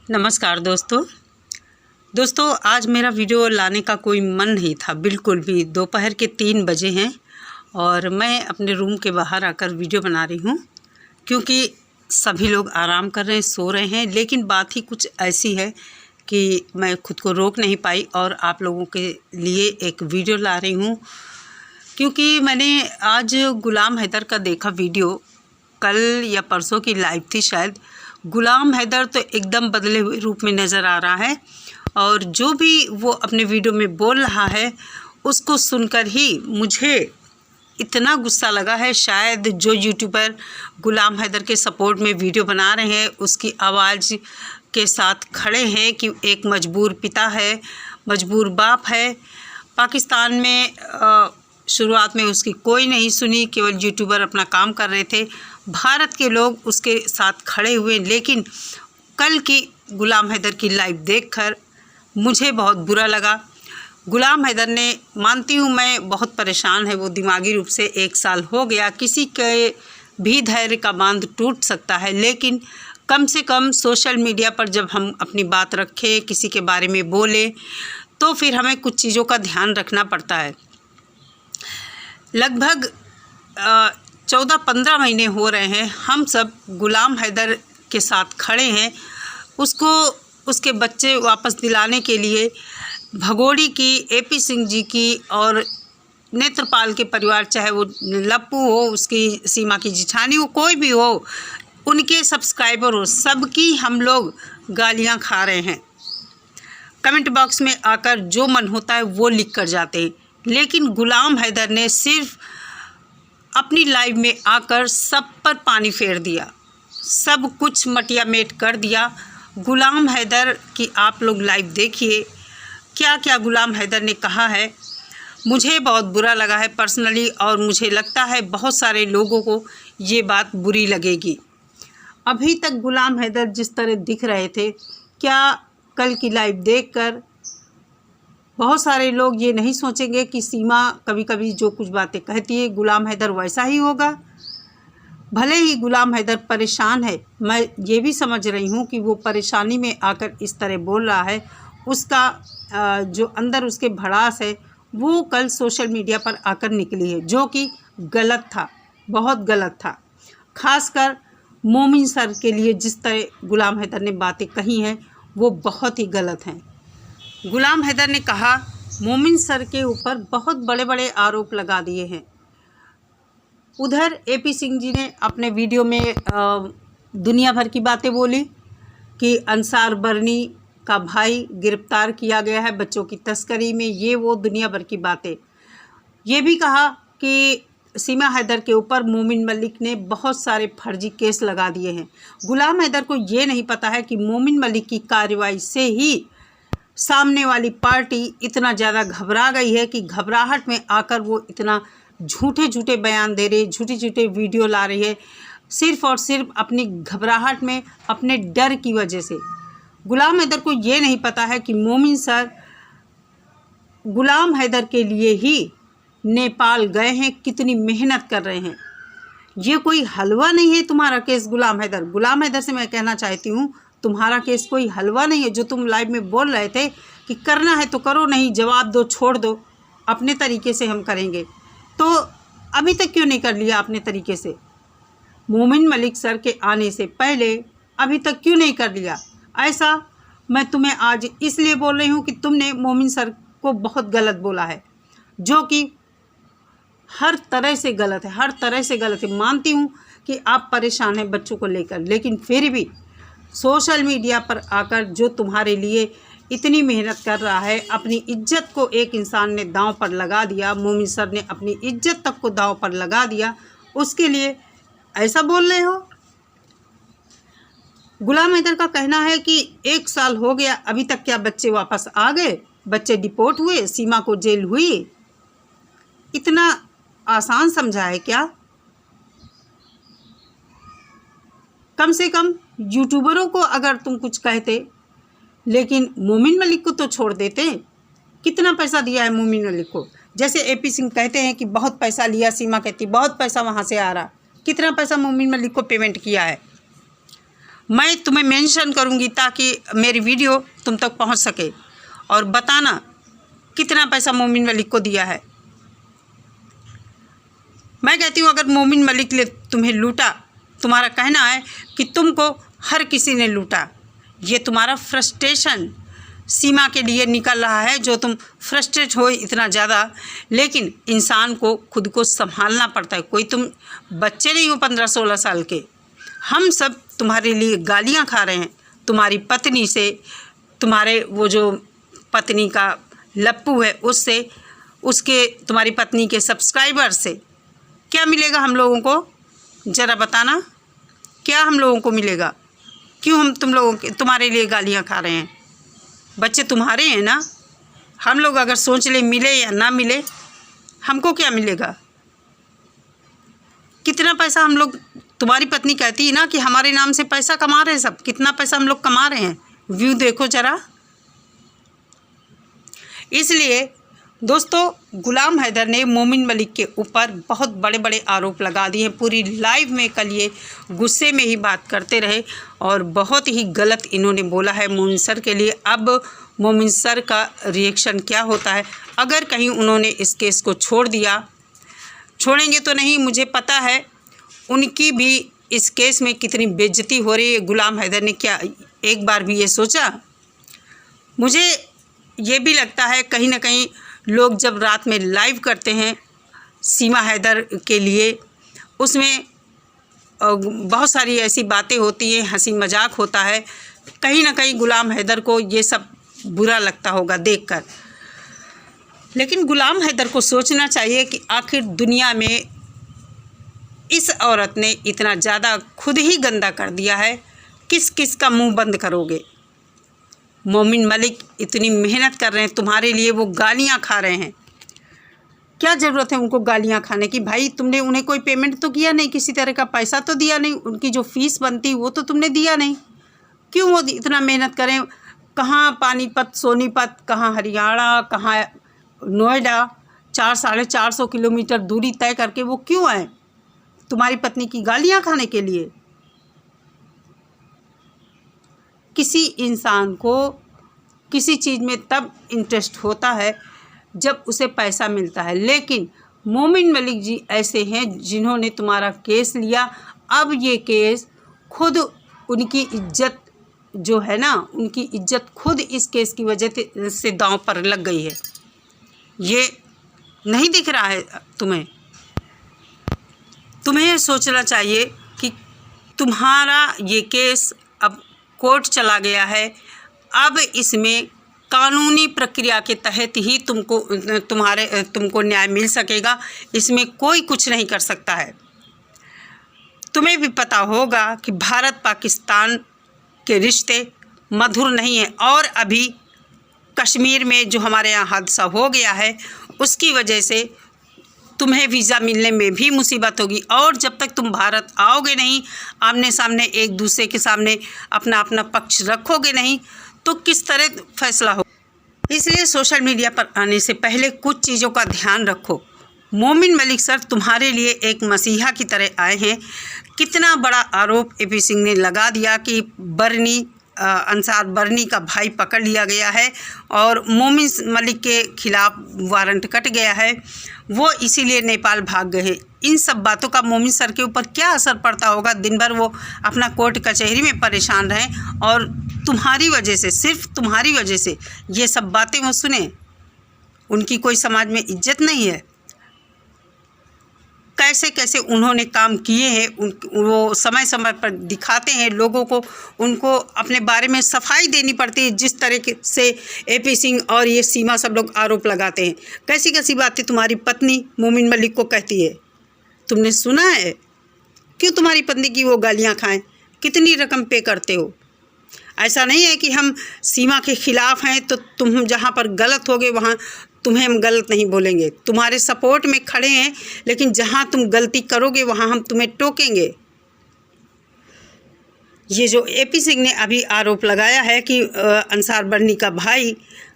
नमस्कार दोस्तों आज मेरा वीडियो लाने का कोई मन नहीं था बिल्कुल भी। दोपहर के 3 बजे हैं और मैं अपने रूम के बाहर आकर वीडियो बना रही हूँ क्योंकि सभी लोग आराम कर रहे हैं, सो रहे हैं। लेकिन बात ही कुछ ऐसी है कि मैं खुद को रोक नहीं पाई और आप लोगों के लिए एक वीडियो ला रही हूँ क्योंकि मैंने आज गुलाम हैदर का देखा वीडियो। कल या परसों की लाइव थी शायद। गुलाम हैदर तो एकदम बदले हुए रूप में नज़र आ रहा है और जो भी वो अपने वीडियो में बोल रहा है उसको सुनकर ही मुझे इतना गुस्सा लगा है। शायद जो यूट्यूबर गुलाम हैदर के सपोर्ट में वीडियो बना रहे हैं उसकी आवाज़ के साथ खड़े हैं कि एक मजबूर पिता है, मजबूर बाप है। पाकिस्तान में शुरुआत में उसकी कोई नहीं सुनी, केवल यूट्यूबर अपना काम कर रहे थे। भारत के लोग उसके साथ खड़े हुए। लेकिन कल की गुलाम हैदर की लाइव देखकर मुझे बहुत बुरा लगा। गुलाम हैदर ने, मानती हूँ मैं, बहुत परेशान है वो दिमागी रूप से। 1 साल हो गया, किसी के भी धैर्य का बांध टूट सकता है। लेकिन कम से कम सोशल मीडिया पर जब हम अपनी बात रखें, किसी के बारे में बोलें, तो फिर हमें कुछ चीज़ों का ध्यान रखना पड़ता है। लगभग 14-15 महीने हो रहे हैं हम सब गुलाम हैदर के साथ खड़े हैं। उसको उसके बच्चे वापस दिलाने के लिए भगोड़ी की, AP सिंह जी की और नेत्रपाल के परिवार, चाहे वो लप्पू हो, उसकी सीमा की जिठानी हो, कोई भी हो, उनके सब्सक्राइबर हो, सबकी हम लोग गालियां खा रहे हैं। कमेंट बॉक्स में आकर जो मन होता है वो लिख कर जाते हैं। लेकिन गुलाम हैदर ने सिर्फ अपनी लाइव में आकर सब पर पानी फेर दिया, सब कुछ मटिया मेट कर दिया। गुलाम हैदर की आप लोग लाइव देखिए, क्या क्या गुलाम हैदर ने कहा है। मुझे बहुत बुरा लगा है पर्सनली और मुझे लगता है बहुत सारे लोगों को ये बात बुरी लगेगी। अभी तक गुलाम हैदर जिस तरह दिख रहे थे, क्या कल की लाइव देखकर बहुत सारे लोग ये नहीं सोचेंगे कि सीमा कभी कभी जो कुछ बातें कहती है गुलाम हैदर वैसा ही होगा। भले ही गुलाम हैदर परेशान है, मैं ये भी समझ रही हूँ कि वो परेशानी में आकर इस तरह बोल रहा है। उसका जो अंदर उसके भड़ास है वो कल सोशल मीडिया पर आकर निकली है, जो कि गलत था, बहुत गलत था। खासकर मोमिन सर के लिए जिस तरह गुलाम हैदर ने बातें कही हैं वो बहुत ही गलत हैं। गुलाम हैदर ने कहा मोमिन सर के ऊपर बहुत बड़े बड़े आरोप लगा दिए हैं। उधर AP सिंह जी ने अपने वीडियो में दुनिया भर की बातें बोली कि अंसार बरनी का भाई गिरफ्तार किया गया है बच्चों की तस्करी में, ये वो दुनिया भर की बातें। ये भी कहा कि सीमा हैदर के ऊपर मोमिन मलिक ने बहुत सारे फर्जी केस लगा दिए हैं। गुलाम हैदर को ये नहीं पता है कि मोमिन मलिक की कार्रवाई से ही सामने वाली पार्टी इतना ज़्यादा घबरा गई है कि घबराहट में आकर वो इतना झूठे झूठे बयान दे रही है, झूठे झूठे वीडियो ला रही है, सिर्फ़ और सिर्फ अपनी घबराहट में, अपने डर की वजह से। गुलाम हैदर को ये नहीं पता है कि मोमिन सर गुलाम हैदर के लिए ही नेपाल गए हैं, कितनी मेहनत कर रहे हैं। ये कोई हलवा नहीं है तुम्हारा केस गुलाम हैदर। गुलाम हैदर से मैं कहना चाहती हूँ, तुम्हारा केस कोई हलवा नहीं है। जो तुम लाइव में बोल रहे थे कि करना है तो करो, नहीं जवाब दो, छोड़ दो, अपने तरीके से हम करेंगे, तो अभी तक क्यों नहीं कर लिया अपने तरीके से? मोमिन मलिक सर के आने से पहले अभी तक क्यों नहीं कर लिया? ऐसा मैं तुम्हें आज इसलिए बोल रही हूँ कि तुमने मोमिन सर को बहुत गलत बोला है, जो कि हर तरह से गलत है, हर तरह से गलत है। मानती हूँ कि आप परेशान हैं बच्चों को लेकर, लेकिन फिर भी सोशल मीडिया पर आकर जो तुम्हारे लिए इतनी मेहनत कर रहा है, अपनी इज्जत को एक इंसान ने दांव पर लगा दिया, मोमिन सर ने अपनी इज्जत तक को दांव पर लगा दिया, उसके लिए ऐसा बोल रहे हो? गुलाम हैदर का कहना है कि 1 साल हो गया, अभी तक क्या बच्चे वापस आ गए? बच्चे डिपोर्ट हुए, सीमा को जेल हुई? इतना आसान समझा है क्या? कम से कम यूट्यूबरों को अगर तुम कुछ कहते, लेकिन मोमिन मलिक को तो छोड़ देते। कितना पैसा दिया है मोमिन मलिक को? जैसे AP सिंह कहते हैं कि बहुत पैसा लिया, सीमा कहती बहुत पैसा वहाँ से आ रहा। कितना पैसा मोमिन मलिक को पेमेंट किया है? मैं तुम्हें मेंशन करूंगी ताकि मेरी वीडियो तुम तक पहुंच सके। और बताना कितना पैसा मोमिन मलिक को दिया है। मैं कहती हूँ अगर मोमिन मलिक ने तुम्हें लूटा, तुम्हारा कहना है कि तुमको हर किसी ने लूटा, ये तुम्हारा फ्रस्ट्रेशन सीमा के लिए निकल रहा है, जो तुम फ्रस्ट्रेट हो इतना ज़्यादा। लेकिन इंसान को खुद को संभालना पड़ता है। कोई तुम बच्चे नहीं हो 15-16 साल के। हम सब तुम्हारे लिए गालियां खा रहे हैं, तुम्हारी पत्नी से, तुम्हारे वो जो पत्नी का लप्पू है उससे, उसके तुम्हारी पत्नी के सब्सक्राइबर से। क्या मिलेगा हम लोगों को, ज़रा बताना, क्या हम लोगों को मिलेगा? क्यों हम तुम्हारे लिए गालियां खा रहे हैं? बच्चे तुम्हारे हैं ना। हम लोग अगर सोच ले मिले या ना मिले, हमको क्या मिलेगा? कितना पैसा हम लोग, तुम्हारी पत्नी कहती है ना कि हमारे नाम से पैसा कमा रहे हैं सब। कितना पैसा हम लोग कमा रहे हैं, व्यू देखो ज़रा। इसलिए दोस्तों, गुलाम हैदर ने मोमिन मलिक के ऊपर बहुत बड़े बड़े आरोप लगा दिए हैं। पूरी लाइव में कल ये गुस्से में ही बात करते रहे और बहुत ही गलत इन्होंने बोला है मोमिन सर के लिए। अब मोमिन सर का रिएक्शन क्या होता है? अगर कहीं उन्होंने इस केस को छोड़ दिया, छोड़ेंगे तो नहीं, मुझे पता है उनकी भी इस केस में कितनी बेइज्जती हो रही है। गुलाम हैदर ने क्या एक बार भी ये सोचा? मुझे ये भी लगता है कहीं ना कहीं लोग जब रात में लाइव करते हैं सीमा हैदर के लिए, उसमें बहुत सारी ऐसी बातें होती हैं, हंसी मजाक होता है, कहीं ना कहीं गुलाम हैदर को ये सब बुरा लगता होगा देखकर। लेकिन गुलाम हैदर को सोचना चाहिए कि आखिर दुनिया में इस औरत ने इतना ज़्यादा खुद ही गंदा कर दिया है, किस किस का मुंह बंद करोगे? मोमिन मलिक इतनी मेहनत कर रहे हैं तुम्हारे लिए, वो गालियां खा रहे हैं। क्या ज़रूरत है उनको गालियां खाने की? भाई तुमने उन्हें कोई पेमेंट तो किया नहीं, किसी तरह का पैसा तो दिया नहीं, उनकी जो फीस बनती वो तो तुमने दिया नहीं। क्यों वो इतना मेहनत करें? कहाँ पानीपत, सोनीपत, कहाँ हरियाणा, कहाँ नोएडा, 400-450 किलोमीटर दूरी तय करके वो क्यों आए? तुम्हारी पत्नी की गालियाँ खाने के लिए? किसी इंसान को किसी चीज़ में तब इंटरेस्ट होता है जब उसे पैसा मिलता है। लेकिन मोमिन मलिक जी ऐसे हैं जिन्होंने तुम्हारा केस लिया। अब ये केस खुद उनकी इज्जत जो है ना, उनकी इज्जत खुद इस केस की वजह से दांव पर लग गई है। ये नहीं दिख रहा है तुम्हें? तुम्हें सोचना चाहिए कि तुम्हारा ये केस अब कोर्ट चला गया है। अब इसमें कानूनी प्रक्रिया के तहत ही तुमको न्याय मिल सकेगा। इसमें कोई कुछ नहीं कर सकता है। तुम्हें भी पता होगा कि भारत पाकिस्तान के रिश्ते मधुर नहीं हैं, और अभी कश्मीर में जो हमारे यहाँ हादसा हो गया है उसकी वजह से तुम्हें वीज़ा मिलने में भी मुसीबत होगी। और जब तक तुम भारत आओगे नहीं, आमने सामने एक दूसरे के सामने अपना अपना पक्ष रखोगे नहीं, तो किस तरह फैसला हो? इसलिए सोशल मीडिया पर आने से पहले कुछ चीज़ों का ध्यान रखो। मोमिन मलिक सर तुम्हारे लिए एक मसीहा की तरह आए हैं। कितना बड़ा आरोप एपी सिंह ने लगा दिया कि अंसार बर्नी का भाई पकड़ लिया गया है और मोमिन मलिक के खिलाफ वारंट कट गया है, वो इसीलिए नेपाल भाग गए हैं। इन सब बातों का मोमिन सर के ऊपर क्या असर पड़ता होगा? दिन भर वो अपना कोर्ट कचहरी में परेशान रहें और तुम्हारी वजह से, सिर्फ तुम्हारी वजह से ये सब बातें वो सुने। उनकी कोई समाज में इज्जत नहीं है। कैसे कैसे उन्होंने काम किए हैं, वो समय समय पर दिखाते हैं लोगों को। उनको अपने बारे में सफाई देनी पड़ती है। जिस तरह से एपी सिंह और ये सीमा सब लोग आरोप लगाते हैं, कैसी कैसी बातें तुम्हारी पत्नी मोमिन मलिक को कहती है, तुमने सुना है? क्यों तुम्हारी पत्नी की वो गालियाँ खाएं? कितनी रकम पे करते हो? ऐसा नहीं है कि हम सीमा के ख़िलाफ़ हैं तो तुम जहाँ पर गलत होगे वहाँ तुम्हें हम गलत नहीं बोलेंगे। तुम्हारे सपोर्ट में खड़े हैं, लेकिन जहाँ तुम गलती करोगे वहाँ हम तुम्हें टोकेंगे। ये जो एपी सिंह ने अभी आरोप लगाया है कि अंसार बर्नी का भाई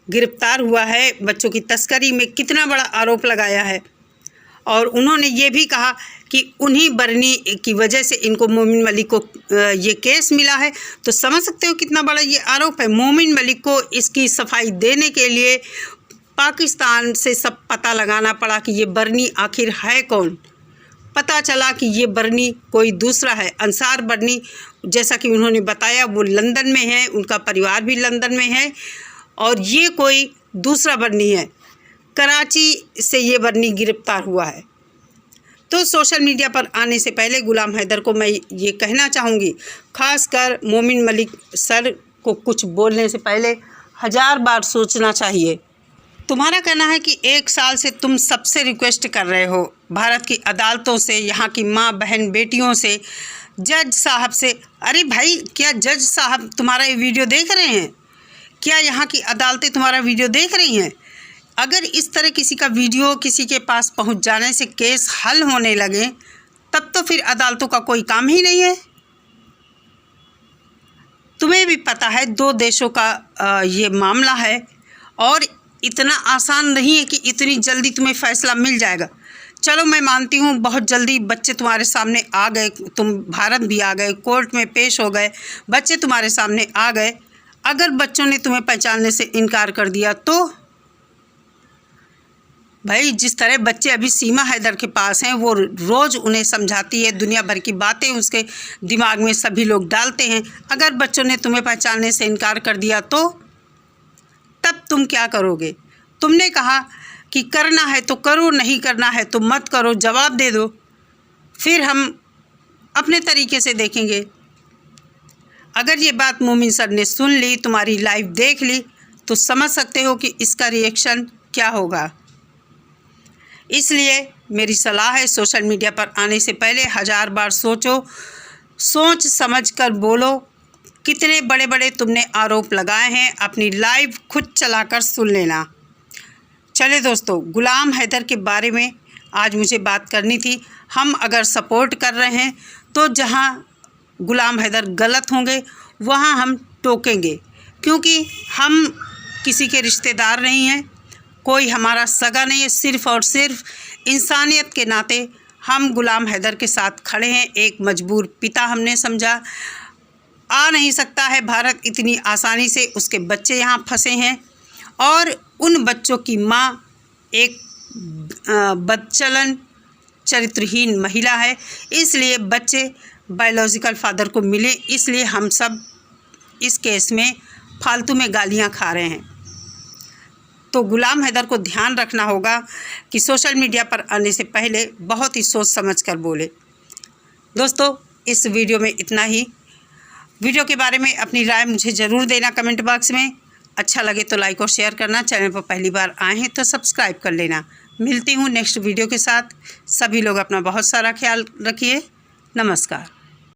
गिरफ्तार हुआ है बच्चों की तस्करी में, कितना बड़ा आरोप लगाया है। और उन्होंने ये भी कहा कि उन्हीं बरनी की वजह से इनको मोमिन मलिक को ये केस मिला है। तो समझ सकते हो कितना बड़ा ये आरोप है। मोमिन मलिक को इसकी सफाई देने के लिए पाकिस्तान से सब पता लगाना पड़ा कि ये बरनी आखिर है कौन। पता चला कि ये बरनी कोई दूसरा है, अंसार बरनी। जैसा कि उन्होंने बताया वो लंदन में है, उनका परिवार भी लंदन में है और ये कोई दूसरा बरनी है। कराची से ये बरनी गिरफ्तार हुआ है। तो सोशल मीडिया पर आने से पहले गुलाम हैदर को मैं ये कहना चाहूँगी, ख़ासकर मोमिन मलिक सर को कुछ बोलने से पहले 1000 बार सोचना चाहिए। तुम्हारा कहना है कि 1 साल से तुम सबसे रिक्वेस्ट कर रहे हो, भारत की अदालतों से, यहाँ की माँ बहन बेटियों से, जज साहब से। अरे भाई, क्या जज साहब तुम्हारा ये वीडियो देख रहे हैं? क्या यहाँ की अदालतें तुम्हारा वीडियो देख रही हैं? अगर इस तरह किसी का वीडियो किसी के पास पहुँच जाने से केस हल होने लगे, तब तो फिर अदालतों का कोई काम ही नहीं है। तुम्हें भी पता है 2 देशों का ये मामला है और इतना आसान नहीं है कि इतनी जल्दी तुम्हें फ़ैसला मिल जाएगा। चलो मैं मानती हूँ बहुत जल्दी बच्चे तुम्हारे सामने आ गए, तुम भारत भी आ गए, कोर्ट में पेश हो गए, बच्चे तुम्हारे सामने आ गए। अगर बच्चों ने तुम्हें पहचानने से इनकार कर दिया तो भाई, जिस तरह बच्चे अभी सीमा हैदर के पास हैं, वो रोज़ उन्हें समझाती है, दुनिया भर की बातें उसके दिमाग में सभी लोग डालते हैं। अगर बच्चों ने तुम्हें पहचानने से इनकार कर दिया तो तब तुम क्या करोगे? तुमने कहा कि करना है तो करो, नहीं करना है तो मत करो, जवाब दे दो, फिर हम अपने तरीके से देखेंगे। अगर ये बात मोमिन सर ने सुन ली, तुम्हारी लाइव देख ली, तो समझ सकते हो कि इसका रिएक्शन क्या होगा। इसलिए मेरी सलाह है, सोशल मीडिया पर आने से पहले 1000 बार सोचो, सोच समझ कर बोलो। कितने बड़े बड़े तुमने आरोप लगाए हैं, अपनी लाइव खुद चलाकर सुन लेना। चले दोस्तों, गुलाम हैदर के बारे में आज मुझे बात करनी थी। हम अगर सपोर्ट कर रहे हैं तो जहां गुलाम हैदर गलत होंगे वहां हम टोकेंगे, क्योंकि हम किसी के रिश्तेदार नहीं हैं, कोई हमारा सगा नहीं है। सिर्फ़ और सिर्फ इंसानियत के नाते हम गुलाम हैदर के साथ खड़े हैं। एक मजबूर पिता हमने समझा। आ नहीं सकता है भारत इतनी आसानी से, उसके बच्चे यहाँ फंसे हैं और उन बच्चों की माँ एक बदचलन चरित्रहीन महिला है। इसलिए बच्चे बायोलॉजिकल फादर को मिले, इसलिए हम सब इस केस में फालतू में गालियाँ खा रहे हैं। तो गुलाम हैदर को ध्यान रखना होगा कि सोशल मीडिया पर आने से पहले बहुत ही सोच समझ कर बोले। दोस्तों, इस वीडियो में इतना ही। वीडियो के बारे में अपनी राय मुझे ज़रूर देना कमेंट बॉक्स में। अच्छा लगे तो लाइक और शेयर करना। चैनल पर पहली बार आए हैं तो सब्सक्राइब कर लेना। मिलती हूँ नेक्स्ट वीडियो के साथ। सभी लोग अपना बहुत सारा ख्याल रखिए। नमस्कार।